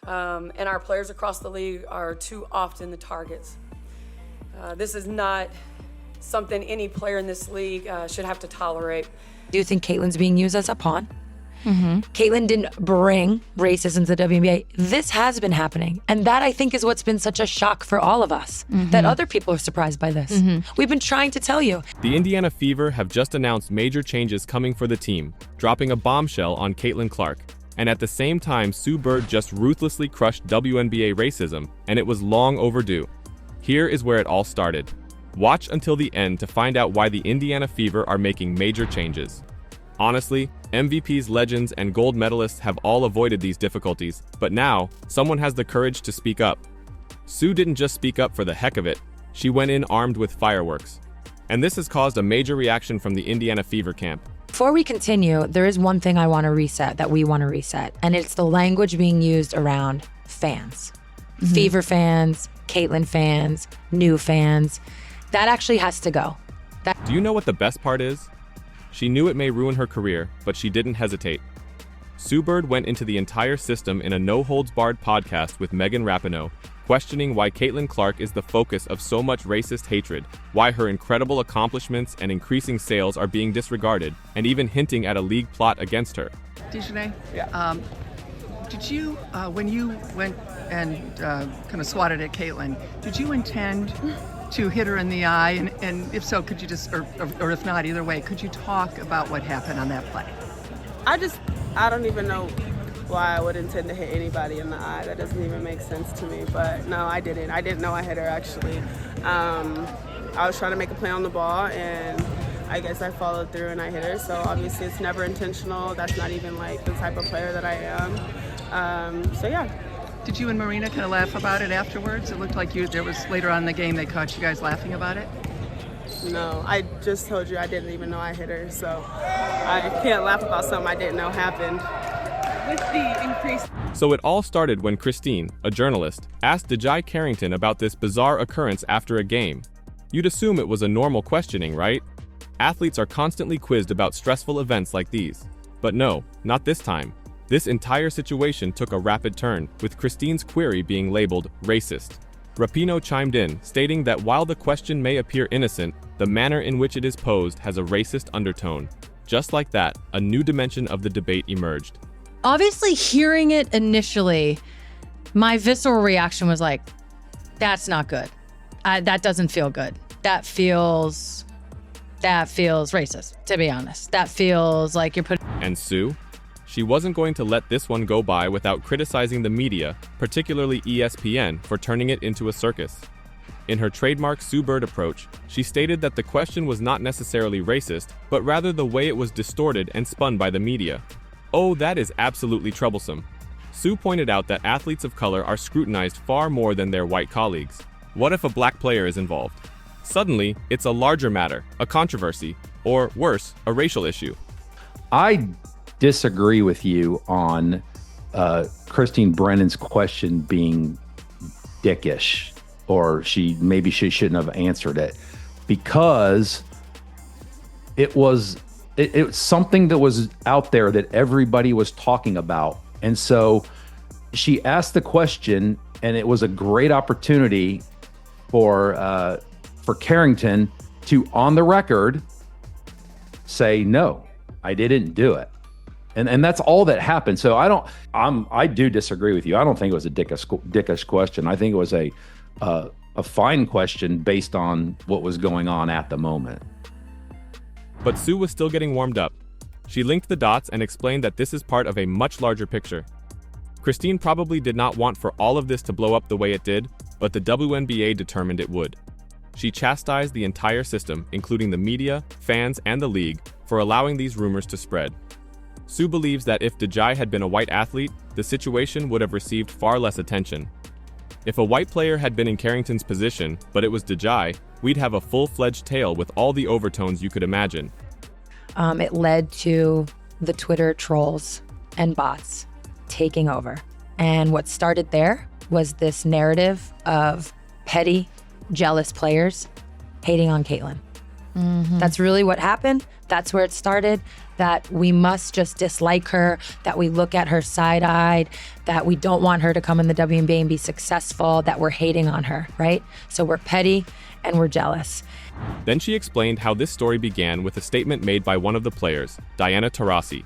and our players across the league are too often the targets. This is not something any player in this league should have to tolerate. Do you think Caitlin's being used as a pawn? Caitlin didn't bring racism to the WNBA. This has been happening. And that, I think, is what's been such a shock for all of us, that other people are surprised by this. We've been trying to tell you. The Indiana Fever have just announced major changes coming for the team, dropping a bombshell on Caitlin Clark. And at the same time, Sue Bird just ruthlessly crushed WNBA racism, and it was long overdue. Here is where it all started. Watch until the end to find out why the Indiana Fever are making major changes. Honestly, MVPs, legends, and gold medalists have all avoided these difficulties, but now, someone has the courage to speak up. Sue didn't just speak up for the heck of it, she went in armed with fireworks. And this has caused a major reaction from the Indiana Fever camp. Before we continue, there is one thing I want to reset, that we want to reset, and it's the language being used around fans. Fever fans, Caitlin fans, new fans. That actually has to go. Do you know what the best part is? She knew it may ruin her career, but she didn't hesitate. Sue Bird went into the entire system in a no-holds-barred podcast with Megan Rapinoe, questioning why Caitlin Clark is the focus of so much racist hatred, why her incredible accomplishments and increasing sales are being disregarded, and even hinting at a league plot against her. Dejanay, did you, when you went and kind of swatted at Caitlin, did you intend to hit her in the eye? And if so, could you just, or if not, either way, could you talk about what happened on that play? I don't even know why I would intend to hit anybody in the eye. That doesn't even make sense to me. But no, I didn't. I didn't know I hit her, actually. I was trying to make a play on the ball, and I guess I followed through and I hit her. So obviously it's never intentional. That's not even like the type of player that I am. So yeah. Did you and Marina kind of laugh about it afterwards? It looked like there was later on in the game they caught you guys laughing about it. No, I just told you I didn't even know I hit her, so I can't laugh about something I didn't know happened. With the increase. So it all started when Christine, a journalist, asked Dejai Carrington about this bizarre occurrence after a game. You'd assume it was a normal questioning, right? Athletes are constantly quizzed about stressful events like these. But no, not this time. This entire situation took a rapid turn, with Christine's query being labeled racist. Rapinoe chimed in, stating that while the question may appear innocent, the manner in which it is posed has a racist undertone. Just like that, a new dimension of the debate emerged. Obviously, hearing it initially, my visceral reaction was like, that's not good. That doesn't feel good. That feels racist, to be honest. That feels like you're putting... And Sue? She wasn't going to let this one go by without criticizing the media, particularly ESPN, for turning it into a circus. In her trademark Sue Bird approach, she stated that the question was not necessarily racist, but rather the way it was distorted and spun by the media. Oh, that is absolutely troublesome. Sue pointed out that athletes of color are scrutinized far more than their white colleagues. What if a black player is involved? Suddenly, it's a larger matter, a controversy, or worse, a racial issue. I disagree with you on Christine Brennan's question being dickish, or she shouldn't have answered it, because it was something that was out there that everybody was talking about. And so she asked the question, and it was a great opportunity for Carrington to, on the record, say, no, I didn't do it. And that's all that happened. So I do disagree with you. I don't think it was a dickish question. I think it was a fine question based on what was going on at the moment. But Sue was still getting warmed up. She linked the dots and explained that this is part of a much larger picture. Christine probably did not want for all of this to blow up the way it did, but the WNBA determined it would. She chastised the entire system, including the media, fans, and the league, for allowing these rumors to spread. Sue believes that if Dejai had been a white athlete, the situation would have received far less attention. If a white player had been in Carrington's position, but it was Dejai, we'd have a full-fledged tale with all the overtones you could imagine. It led to the Twitter trolls and bots taking over. And what started there was this narrative of petty, jealous players hating on Caitlin. That's really what happened. That's where it started. that we must just dislike her, that we look at her side-eyed, that we don't want her to come in the WNBA and be successful, that we're hating on her, right? So we're petty and we're jealous. Then she explained how this story began with a statement made by one of the players, Diana Taurasi.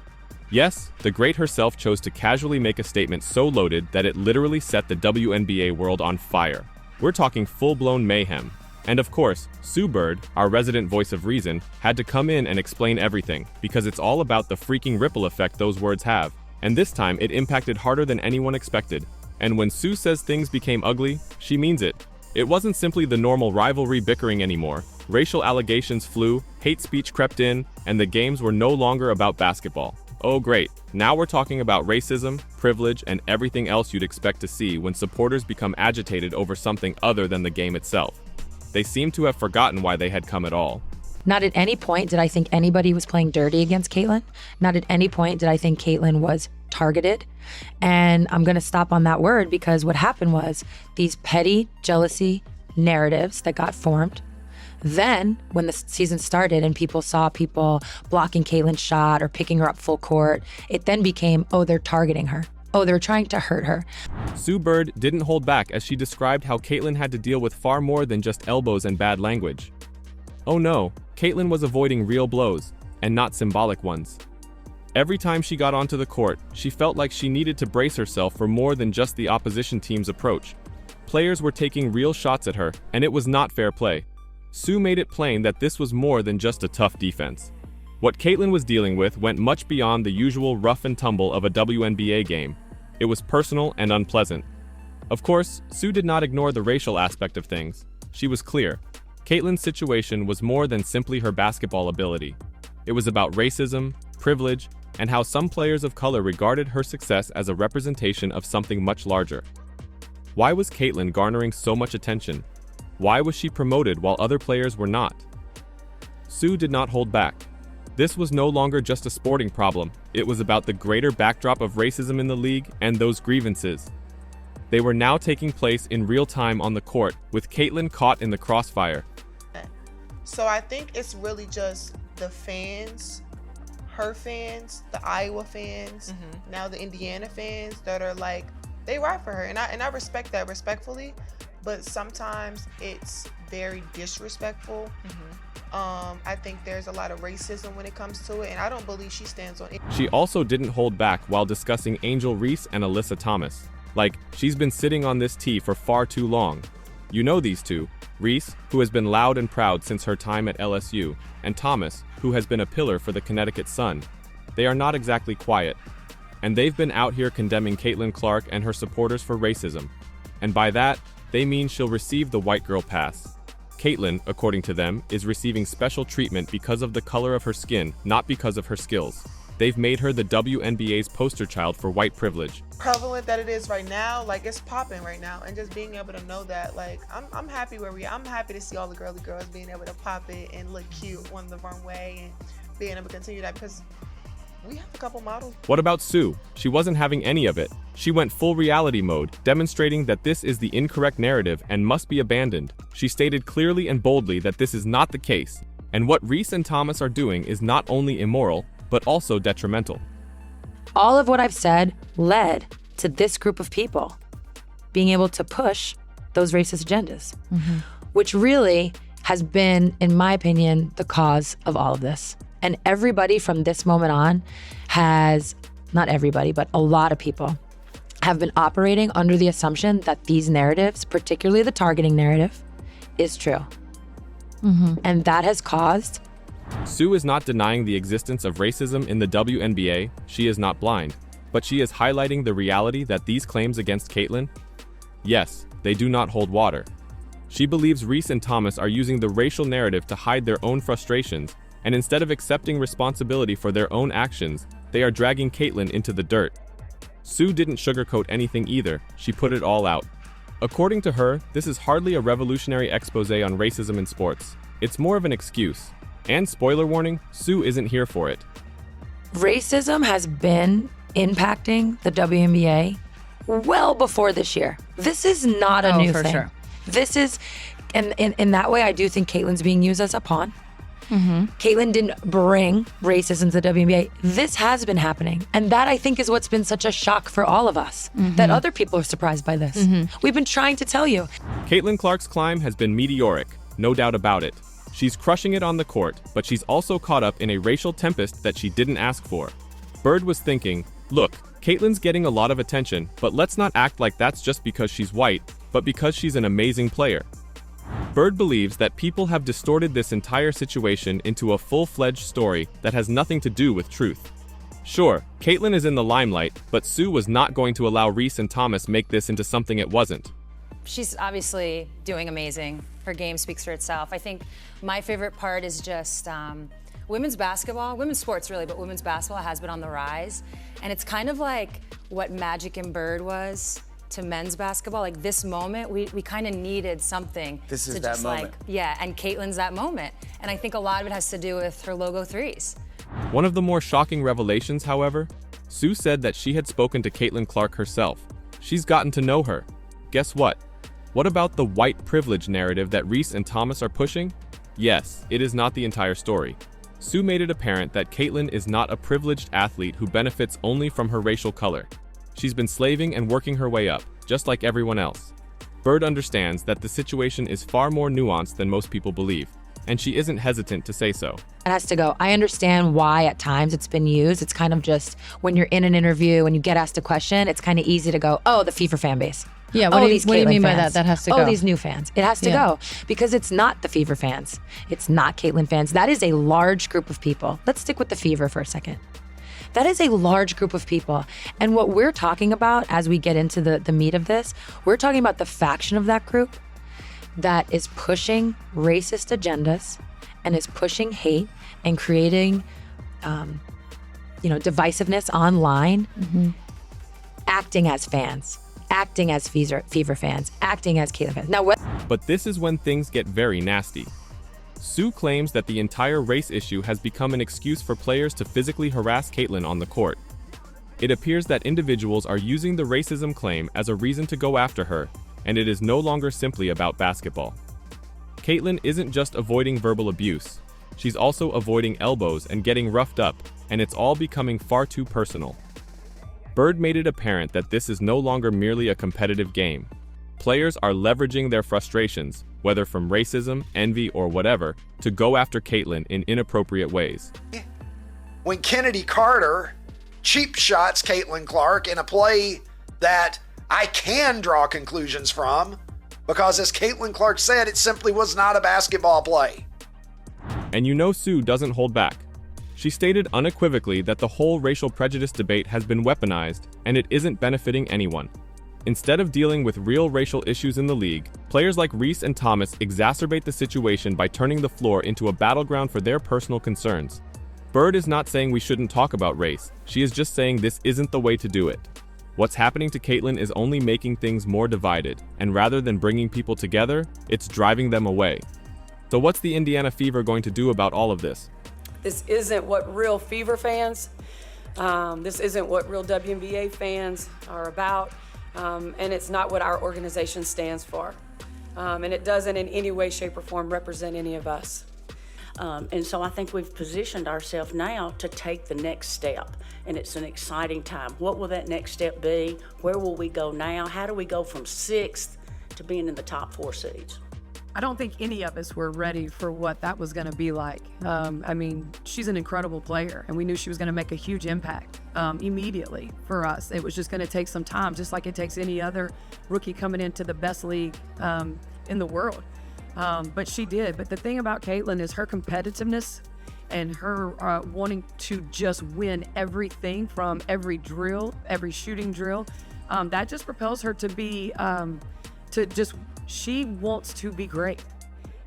Yes, the great herself chose to casually make a statement so loaded that it literally set the WNBA world on fire. We're talking full-blown mayhem. And of course, Sue Bird, our resident voice of reason, had to come in and explain everything, because it's all about the freaking ripple effect those words have. And this time, it impacted harder than anyone expected. And when Sue says things became ugly, she means it. It wasn't simply the normal rivalry bickering anymore. Racial allegations flew, hate speech crept in, and the games were no longer about basketball. Oh great, now we're talking about racism, privilege, and everything else you'd expect to see when supporters become agitated over something other than the game itself. They seem to have forgotten why they had come at all. Not at any point did I think anybody was playing dirty against Caitlin. Not at any point did I think Caitlin was targeted. And I'm gonna stop on that word because what happened was these petty jealousy narratives that got formed. Then, when the season started and people saw people blocking Caitlin's shot or picking her up full court, it then became, oh, they're targeting her. Oh, they're trying to hurt her. Sue Bird didn't hold back as she described how Caitlin had to deal with far more than just elbows and bad language. Oh no, Caitlin was avoiding real blows, and not symbolic ones. Every time she got onto the court, she felt like she needed to brace herself for more than just the opposition team's approach. Players were taking real shots at her, and it was not fair play. Sue made it plain that this was more than just a tough defense. What Caitlin was dealing with went much beyond the usual rough and tumble of a WNBA game. It was personal and unpleasant. Of course, Sue did not ignore the racial aspect of things. She was clear. Caitlin's situation was more than simply her basketball ability. It was about racism, privilege, and how some players of color regarded her success as a representation of something much larger. Why was Caitlin garnering so much attention? Why was she promoted while other players were not? Sue did not hold back. This was no longer just a sporting problem. It was about the greater backdrop of racism in the league and those grievances. They were now taking place in real time on the court, with Caitlin caught in the crossfire. So I think it's really just the fans, her fans, the Iowa fans, now the Indiana fans that are like, they ride for her. And I respect that respectfully, but sometimes it's very disrespectful. I think there's a lot of racism when it comes to it, and I don't believe she stands on it. She also didn't hold back while discussing Angel Reese and Alyssa Thomas. Like, she's been sitting on this tea for far too long. You know these two, Reese, who has been loud and proud since her time at LSU, and Thomas, who has been a pillar for the Connecticut Sun. They are not exactly quiet. And they've been out here condemning Caitlin Clark and her supporters for racism. And by that, they mean she'll receive the white girl pass. Caitlin, according to them, is receiving special treatment because of the color of her skin, not because of her skills. They've made her the WNBA's poster child for white privilege. Prevalent that it is right now, like it's popping right now, and just being able to know that, like, I'm happy where we are. I'm happy to see all the girly girls being able to pop it and look cute on the runway and being able to continue that because we have a couple models. What about Sue? She wasn't having any of it. She went full reality mode, demonstrating that this is the incorrect narrative and must be abandoned. She stated clearly and boldly that this is not the case, and what Reese and Thomas are doing is not only immoral, but also detrimental. All of what I've said led to this group of people being able to push those racist agendas, which really has been, in my opinion, the cause of all of this. And everybody from this moment on has, not everybody, but a lot of people have been operating under the assumption that these narratives, particularly the targeting narrative, is true. And that has caused... Sue is not denying the existence of racism in the WNBA. She is not blind, but she is highlighting the reality that these claims against Caitlin, yes, they do not hold water. She believes Reese and Thomas are using the racial narrative to hide their own frustrations, and instead of accepting responsibility for their own actions, they are dragging Caitlin into the dirt. Sue didn't sugarcoat anything either. She put it all out. According to her, this is hardly a revolutionary expose on racism in sports. It's more of an excuse. And spoiler warning, Sue isn't here for it. Racism has been impacting the WNBA well before this year. This is not a new for thing. sure. This is, and in that way, I do think Caitlin's being used as a pawn. Caitlyn didn't bring racism to the WNBA. This has been happening. And that, I think, is what's been such a shock for all of us, that other people are surprised by this. We've been trying to tell you. Caitlin Clark's climb has been meteoric, no doubt about it. She's crushing it on the court, but she's also caught up in a racial tempest that she didn't ask for. Bird was thinking, look, Caitlyn's getting a lot of attention, but let's not act like that's just because she's white, but because she's an amazing player. Bird believes that people have distorted this entire situation into a full-fledged story that has nothing to do with truth. Sure, Caitlyn is in the limelight, but Sue was not going to allow Reese and Thomas make this into something it wasn't. She's obviously doing amazing. Her game speaks for itself. I think my favorite part is just women's basketball, women's sports really, but women's basketball has been on the rise. And it's kind of like what Magic and Bird was to men's basketball. Like this moment, we kind of needed something. This is to that just moment. Yeah, and Caitlyn's that moment. And I think a lot of it has to do with her logo threes. One of the more shocking revelations, however, Sue said that she had spoken to Caitlin Clark herself. She's gotten to know her. Guess what? What about the white privilege narrative that Reese and Thomas are pushing? Yes, it is not the entire story. Sue made it apparent that Caitlyn is not a privileged athlete who benefits only from her racial color. She's been slaving and working her way up, just like everyone else. Bird understands that the situation is far more nuanced than most people believe, and she isn't hesitant to say so. It has to go. I understand why at times it's been used. It's kind of just when you're in an interview and you get asked a question, it's kind of easy to go, oh, the Fever fan base. Yeah, what do you mean by fans. that? That has to Oh, go. these new fans. It has to Yeah. go because it's not the Fever fans. It's not Caitlyn fans. That is a large group of people. Let's stick with the Fever for a second. That is a large group of people. And what we're talking about as we get into the meat of this, we're talking about the faction of that group that is pushing racist agendas and is pushing hate and creating, divisiveness online, acting as fans, acting as Fever fans, acting as Caitlyn fans. Now, what? But this is when things get very nasty. Sue claims that the entire race issue has become an excuse for players to physically harass Caitlyn on the court. It appears that individuals are using the racism claim as a reason to go after her, and it is no longer simply about basketball. Caitlyn isn't just avoiding verbal abuse. She's also avoiding elbows and getting roughed up, and it's all becoming far too personal. Bird made it apparent that this is no longer merely a competitive game. Players are leveraging their frustrations, whether from racism, envy, or whatever, to go after Caitlyn in inappropriate ways. When Kennedy Carter cheap shots Caitlin Clark in a play that I can draw conclusions from, because as Caitlin Clark said, it simply was not a basketball play. And you know Sue doesn't hold back. She stated unequivocally that the whole racial prejudice debate has been weaponized and it isn't benefiting anyone. Instead of dealing with real racial issues in the league, players like Reese and Thomas exacerbate the situation by turning the floor into a battleground for their personal concerns. Bird is not saying we shouldn't talk about race. She is just saying this isn't the way to do it. What's happening to Caitlyn is only making things more divided, and rather than bringing people together, it's driving them away. So what's the Indiana Fever going to do about all of this? This isn't what real Fever fans, this isn't what real WNBA fans are about, and it's not what our organization stands for. And it doesn't in any way, shape, or form represent any of us. And so I think we've positioned ourselves now to take the next step, and it's an exciting time. What will that next step be? Where will we go now? How do we go from 6th to being in the top 4 seeds? I don't think any of us were ready for what that was going to be like. I mean, she's an incredible player, and we knew she was going to make a huge impact immediately for us. It was just going to take some time, just like it takes any other rookie coming into the best league in the world. But she did. But the thing about Caitlyn is her competitiveness and her wanting to just win everything from every drill, every shooting drill. That just propels her to be, she wants to be great.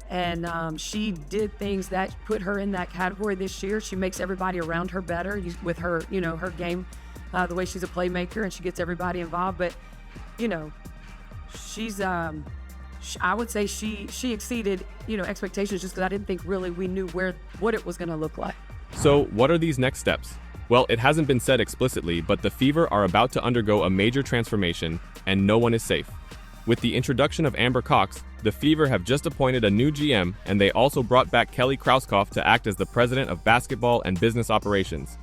And she did things that put her in that category this year. She makes everybody around her better with her, her game, the way she's a playmaker, and she gets everybody involved. But, she's, I would say she exceeded, expectations just because I didn't think really we knew what it was going to look like. So what are these next steps? Well, it hasn't been said explicitly, but the Fever are about to undergo a major transformation, and no one is safe. With the introduction of Amber Cox, the Fever have just appointed a new GM, and they also brought back Kelly Krauskopf to act as the president of basketball and business operations.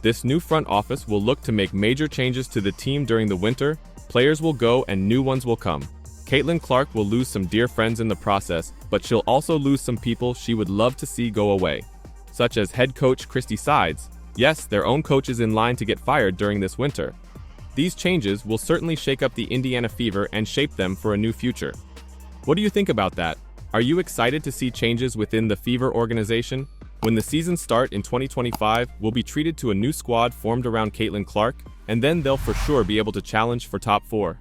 This new front office will look to make major changes to the team during the winter. Players will go and new ones will come. Caitlin Clark will lose some dear friends in the process, but she'll also lose some people she would love to see go away, such as head coach Christy Sides. Yes, their own coach is in line to get fired during this winter. These changes will certainly shake up the Indiana Fever and shape them for a new future. What do you think about that? Are you excited to see changes within the Fever organization? When the season starts in 2025, we'll be treated to a new squad formed around Caitlin Clark, and then they'll for sure be able to challenge for top 4.